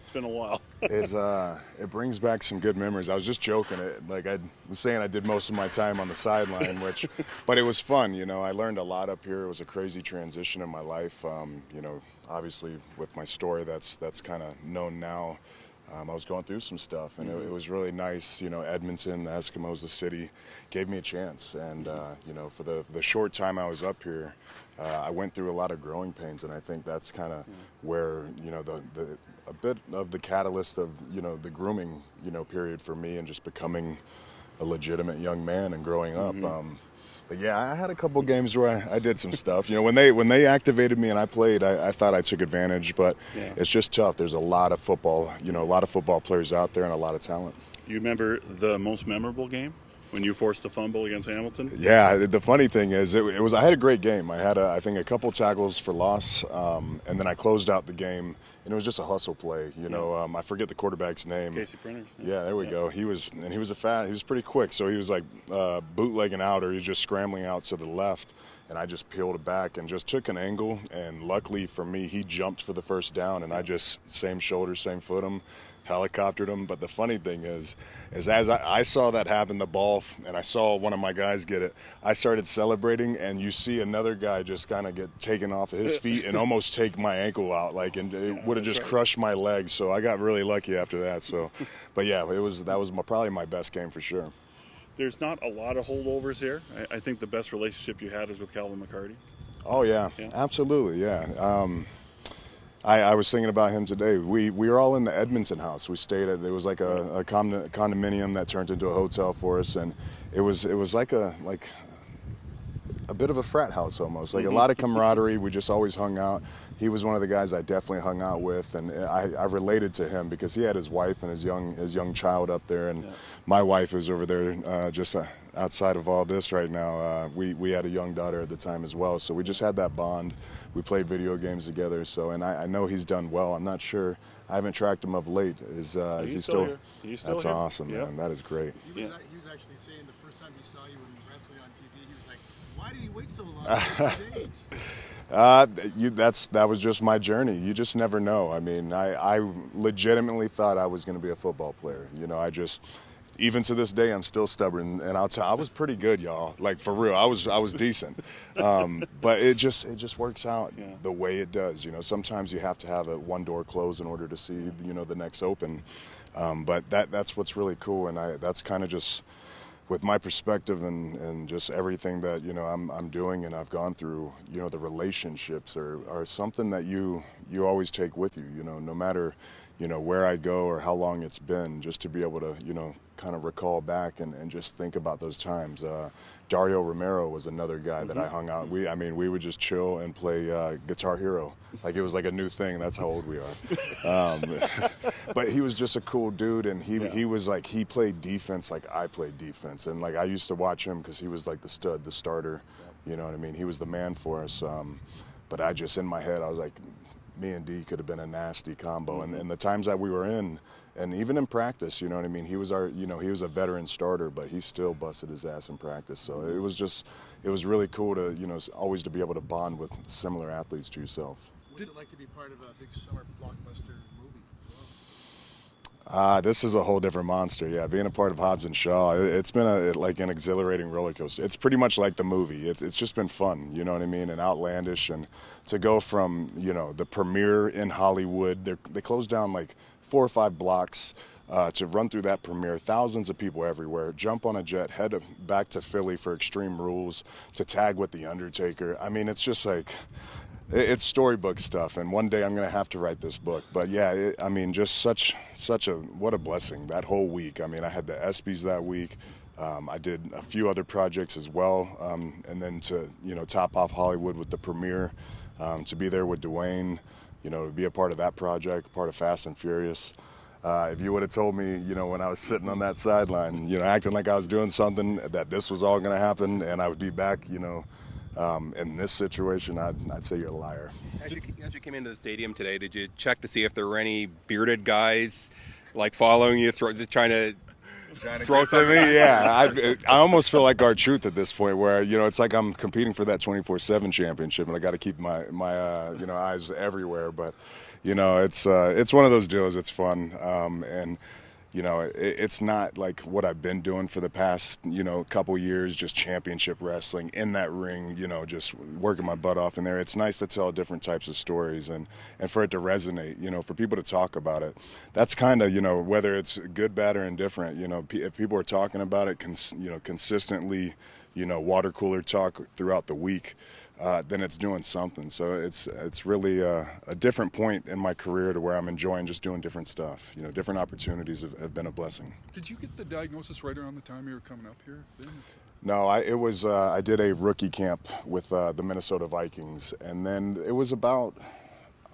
It's been a while. It brings back some good memories. I was just joking. I was saying I did most of my time on the sideline, but it was fun. I learned a lot up here. It was a crazy transition in my life. Obviously with my story, that's kind of known now. I was going through some stuff, and it was really nice. Edmonton, the Eskimos, the city, gave me a chance. And for the short time I was up here, I went through a lot of growing pains, and I think that's kind of where a bit of the catalyst of the grooming period for me, and just becoming a legitimate young man and growing up. But yeah, I had a couple games where I did some stuff. When they activated me and I played, I thought I took advantage, but it's just tough. There's a lot of football, a lot of football players out there and a lot of talent. You remember the most memorable game when you forced the fumble against Hamilton? Yeah, the funny thing is, I had a great game. I had I think a couple tackles for loss, and then I closed out the game. And it was just a hustle play, I forget the quarterback's name. Casey Printers. Yeah, there we go. He was pretty quick. So he was like bootlegging out, or he was just scrambling out to the left. And I just peeled it back and just took an angle. And luckily for me, he jumped for the first down, and I just same shoulder, same foot him, helicoptered him. But the funny thing is as I saw that happen, the ball, and I saw one of my guys get it, I started celebrating, and you see another guy just kind of get taken off of his feet and almost take my ankle out, and it would have just crushed my leg. So I got really lucky after that. So, but yeah, that was probably my best game for sure. There's not a lot of holdovers here. I think the best relationship you had is with Calvin McCarty. Oh, yeah. Absolutely, yeah. I was thinking about him today. We were all in the Edmonton house. We stayed at, it was like a condominium that turned into a hotel for us, and it was like a bit of a frat house almost, like a lot of camaraderie. We just always hung out. He was one of the guys I definitely hung out with, and I related to him because he had his wife and his young child up there, and my wife is over there just outside of all this right now. We had a young daughter at the time as well, so we just had that bond. We played video games together, and I know he's done well. I'm not sure. I haven't tracked him of late. Is he still here? He's still That's here. awesome, man. That is great. He was actually saying the first time he saw you in wrestling on TV, he was like, "Why did he wait so long?" That was just my journey. You just never know. I mean, I legitimately thought I was going to be a football player. Even to this day, I'm still stubborn, and I was pretty good, y'all. Like, for real, I was decent. But it just works out the way it does. Sometimes you have to have one door closed in order to see the next open. But that's what's really cool, and that's kind of just with my perspective and just everything that I'm doing and I've gone through. The relationships are something that you always take with you. No matter where I go or how long it's been, just to be able to kind of recall back and just think about those times. Dario Romero was another guy that I hung out. We would just chill and play Guitar Hero. Like, it was like a new thing. That's how old we are. But he was just a cool dude, and he was like, he played defense like I played defense. And like, I used to watch him because he was like the stud, the starter. You know what I mean? He was the man for us. But I just, in my head, I was like, me and D could have been a nasty combo. And the times that we were in, and even in practice, you know what I mean? He was he was a veteran starter, but he still busted his ass in practice. So it was really cool to, always to be able to bond with similar athletes to yourself. What's it like to be part of a big summer blockbuster movie as well? This is a whole different monster. Yeah, being a part of Hobbs and Shaw, it's been an exhilarating roller coaster. It's pretty much like the movie. It's just been fun, you know what I mean, and outlandish. And to go from the premiere in Hollywood, they closed down like 4 or 5 blocks to run through that premiere. Thousands of people everywhere. Jump on a jet, head back to Philly for Extreme Rules, to tag with the Undertaker. I mean, it's just like, it's storybook stuff, and one day I'm going to have to write this book. But yeah, just such what a blessing that whole week. I mean, I had the ESPYs that week. I did a few other projects as well, and then to top off Hollywood with the premiere, to be there with Dwayne, to be a part of that project, part of Fast and Furious. If you would have told me, when I was sitting on that sideline, acting like I was doing something, that this was all going to happen and I would be back, in this situation, I'd say you're a liar. As you came into the stadium today, did you check to see if there were any bearded guys like following you, trying to throw something? Yeah, I almost feel like R-Truth at this point, where it's like I'm competing for that 24/7 championship, and I got to keep my eyes everywhere. But You know, it's one of those deals. It's fun, and you know, it's not like what I've been doing for the past, you know, couple years, just championship wrestling in that ring, you know, just working my butt off in there. It's nice to tell different types of stories and for it to resonate, you know, for people to talk about it. That's kind of, you know, whether it's good, bad, or indifferent, you know, if people are talking about it, you know, consistently, you know, water cooler talk throughout the week, then it's doing something. So it's really a different point in my career to where I'm enjoying just doing different stuff. You know, different opportunities have been a blessing. Did you get the diagnosis right around the time you were coming up here? No, I did a rookie camp with the Minnesota Vikings, and then it was about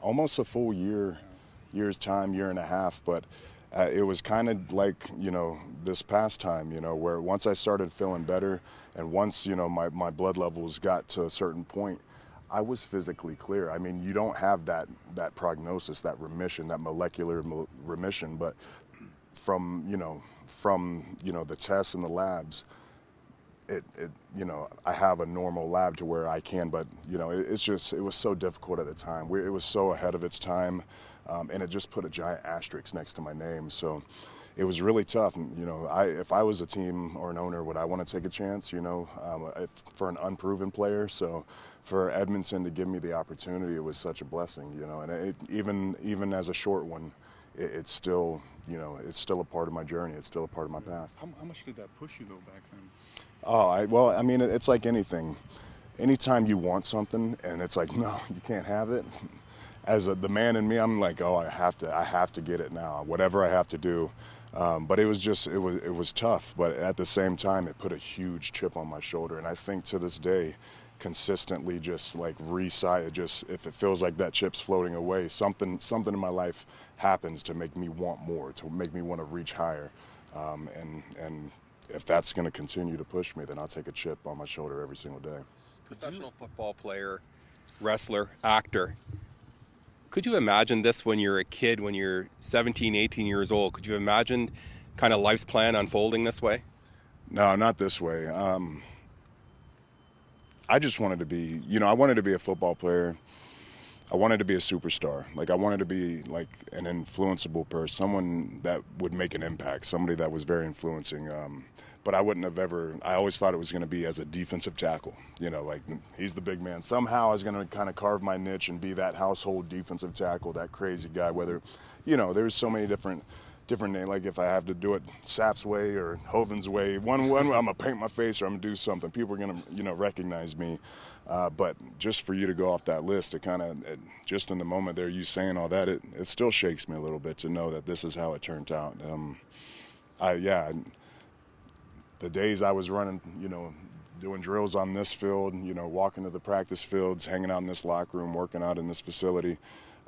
almost a full year's time, year and a half, but it was kind of like, you know, this past time, you know, where once I started feeling better and once, you know, my blood levels got to a certain point, I was physically clear. I mean, you don't have that prognosis, that remission, that molecular remission, but from the tests and the labs, it you know, I have a normal lab to where I can, but you know, it was so difficult at the time. It was so ahead of its time, and it just put a giant asterisk next to my name. So it was really tough. And, you know, if I was a team or an owner, would I want to take a chance? You know, for an unproven player. So for Edmonton to give me the opportunity, it was such a blessing. You know, and even as a short one, it's still, you know, it's still a part of my journey. It's still a part of my path. How much did that push you though back then? Well, I mean, it's like anything. Anytime you want something and it's like, no, you can't have it. As the man in me, I'm like, oh, I have to get it now, whatever I have to do. But it was tough. But at the same time, it put a huge chip on my shoulder. And I think to this day, consistently just like if it feels like that chip's floating away, something in my life happens to make me want more, to make me want to reach higher. And if that's going to continue to push me, then I'll take a chip on my shoulder every single day. Professional football player, wrestler, actor. Could you imagine this when you're a kid, when you're 17, 18 years old? Could you imagine kind of life's plan unfolding this way? No, not this way. I just wanted to be, you know, I wanted to be a football player. I wanted to be a superstar. Like, I wanted to be like an influenceable person, someone that would make an impact, somebody that was very influencing. But I wouldn't have ever, I always thought it was going to be as a defensive tackle. You know, like, he's the big man. Somehow I was going to kind of carve my niche and be that household defensive tackle, that crazy guy, whether, you know, there's so many different names. Like, if I have to do it Sap's way or Hoven's way, one I'm going to paint my face or I'm going to do something. People are going to, you know, recognize me. But just for you to go off that list, it kind of, just in the moment there, you saying all that, it still shakes me a little bit to know that this is how it turned out. The days I was running, you know, doing drills on this field, you know, walking to the practice fields, hanging out in this locker room, working out in this facility,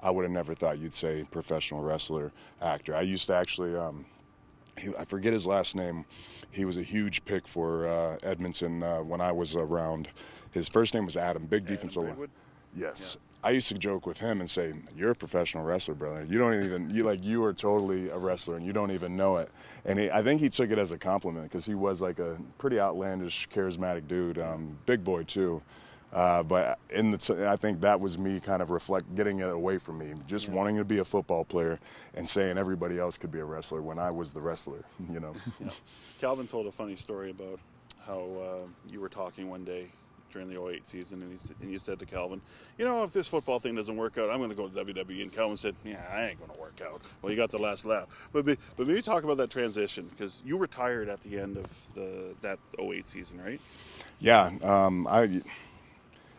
I would have never thought you'd say professional wrestler, actor. I used to actually, I forget his last name. He was a huge pick for Edmonton when I was around. His first name was Adam, big defensive line. Yes. Yeah. I used to joke with him and say, "You're a professional wrestler, brother. You don't even, you are totally a wrestler and you don't even know it." And I think he took it as a compliment because he was like a pretty outlandish, charismatic dude, big boy too. But I think that was me kind of getting it away from me, just wanting to be a football player and saying everybody else could be a wrestler when I was the wrestler, you know. Yeah. Calvin told a funny story about how you were talking one day during the 08 season, and you said to Calvin, you know, if this football thing doesn't work out, I'm going to go to WWE. And Calvin said, yeah, I ain't going to work out. Well, you got the last laugh. But maybe talk about that transition, because you retired at the end of that 08 season, right? Yeah,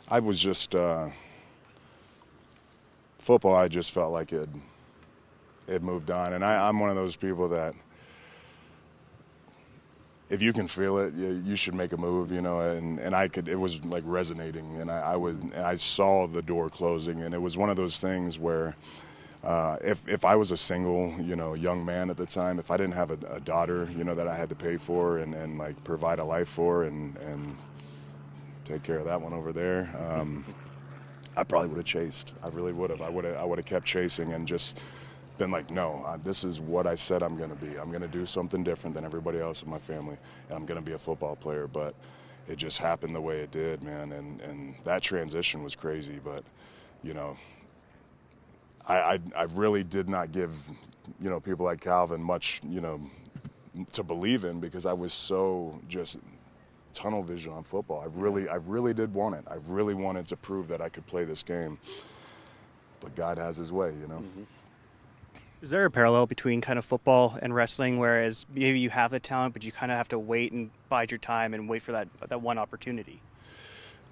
I was just football. I just felt like it moved on, and I'm one of those people that if you can feel it, you should make a move, you know. And it was like resonating, and I saw the door closing, and it was one of those things where if I was a single, you know, young man at the time, if I didn't have a daughter, you know, that I had to pay for and like provide a life for and take care of that one over there, I probably would have chased. I really would have. I would have kept chasing and just been like, no, this is what I said I'm going to be. I'm going to do something different than everybody else in my family, and I'm going to be a football player. But it just happened the way it did, man, and that transition was crazy. But, you know, I really did not give, people like Calvin much, to believe in, because I was so just tunnel vision on football. I really did want it. I really wanted to prove that I could play this game. But God has his way, Mm-hmm. Is there a parallel between kind of football and wrestling, whereas maybe you have the talent, but you kind of have to wait and bide your time and wait for that one opportunity?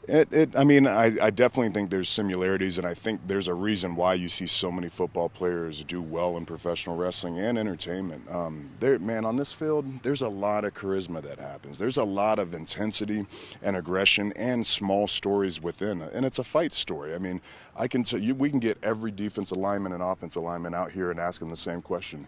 I definitely think there's similarities, and I think there's a reason why you see so many football players do well in professional wrestling and entertainment. On this field, there's a lot of charisma that happens. There's a lot of intensity and aggression and small stories within it, and it's a fight story. I mean, I can tell you, we can get every defensive lineman and offensive lineman out here and ask them the same question.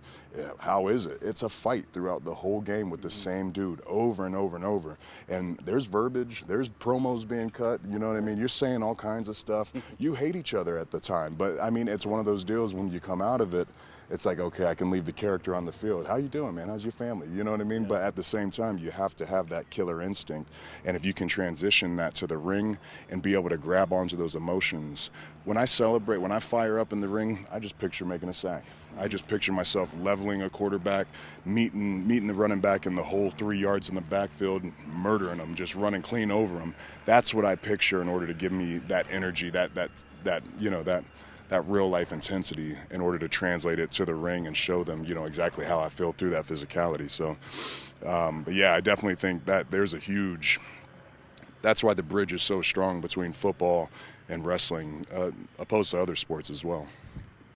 How is it? It's a fight throughout the whole game with the same dude over and over and over. And there's verbiage, there's promos being cut, you know what I mean? You're saying all kinds of stuff. You hate each other at the time, but I mean, it's one of those deals when you come out of it, it's like, okay, I can leave the character on the field. How you doing, man? How's your family? You know what I mean? Yeah. But at the same time, you have to have that killer instinct. And if you can transition that to the ring and be able to grab onto those emotions, when I celebrate, when I fire up in the ring, I just picture making a sack. I just picture myself leveling a quarterback, meeting the running back in the whole 3 yards in the backfield, murdering them, just running clean over them. That's what I picture in order to give me that energy, that real life intensity, in order to translate it to the ring and show them, exactly how I feel through that physicality. So, but yeah, I definitely think that there's that's why the bridge is so strong between football and wrestling, opposed to other sports as well.